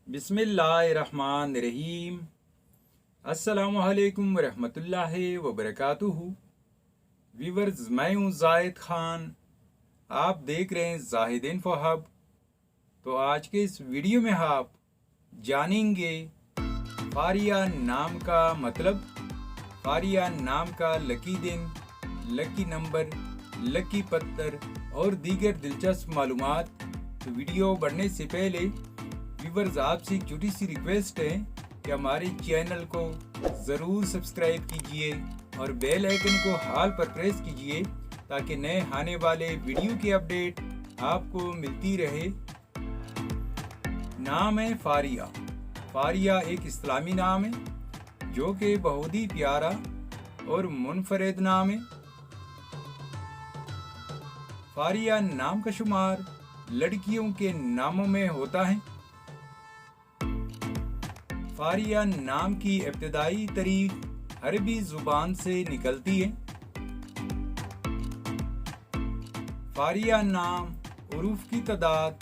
बिस्मिल्लाहिर्रहमानिर्रहीम। अस्सलामुअलैकुम वरहमतुल्लाहि वबरकातुहू। व्यूअर्स, मैं हूँ जाहिद खान, आप देख रहे हैं जाहिद इन्फो हब। तो आज के इस वीडियो में आप जानेंगे फारिया नाम का मतलब, फारिया नाम का लकी दिन, लकी नंबर, लकी पत्थर और दीगर दिलचस्प मालूमात। तो वीडियो बढ़ने से पहले व्यूअर्स, आपसे एक छोटी सी रिक्वेस्ट है कि हमारे चैनल को ज़रूर सब्सक्राइब कीजिए और बेल आइकन को हाल पर प्रेस कीजिए ताकि नए आने वाले वीडियो की अपडेट आपको मिलती रहे। नाम है फारिया। फारिया एक इस्लामी नाम है जो कि बहुत ही प्यारा और मुनफरद नाम है। फारिया नाम का शुमार लड़कियों के नामों में होता है। फारिया नाम की इब्तिदाई तारीख अरबी ज़ुबान से निकलती है। फारिया नाम उरूफ की तादाद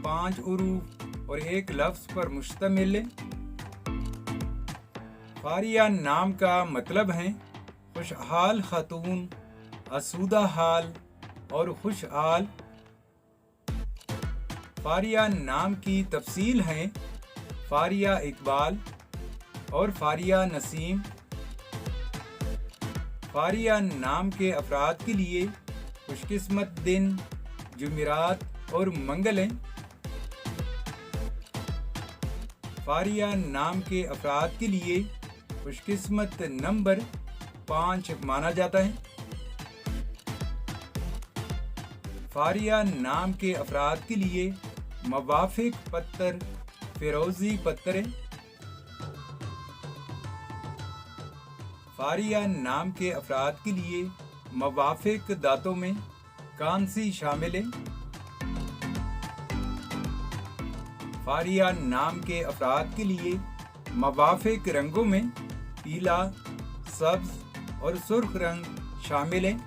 5 उरूफ और एक लफ्ज़ पर मुश्तमिल है। फारिया नाम का मतलब है खुशहाल खातून, आसूदा हाल और खुशहाल। फारिया नाम की तफसील है फारिया इकबाल और फारिया नसीम। फारिया नाम के अफराद के लिए खुशकिस्मत दिन जुमेरात और मंगल हैं। फारिया नाम के अफराद के लिए खुशकिस्मत नंबर 5 माना जाता है। फारिया नाम के अफराद के लिए मवाफिक पत्थर फिरोजी पत्थर है। फारिया नाम के अफराद के लिए मवाफिक दांतों में कांसी शामिल है। फारिया नाम के अफराद के लिए मवाफिक रंगों में पीला, सब्ज और सुर्ख रंग शामिल है।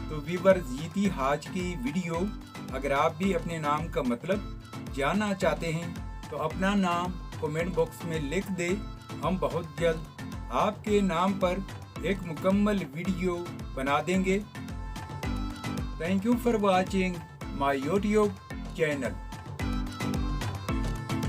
तो व्यूअर्स, ये थी आज की वीडियो। अगर आप भी अपने नाम का मतलब जानना चाहते हैं तो अपना नाम कमेंट बॉक्स में लिख दे। हम बहुत जल्द आपके नाम पर एक मुकम्मल वीडियो बना देंगे। Thank you for watching my YouTube channel.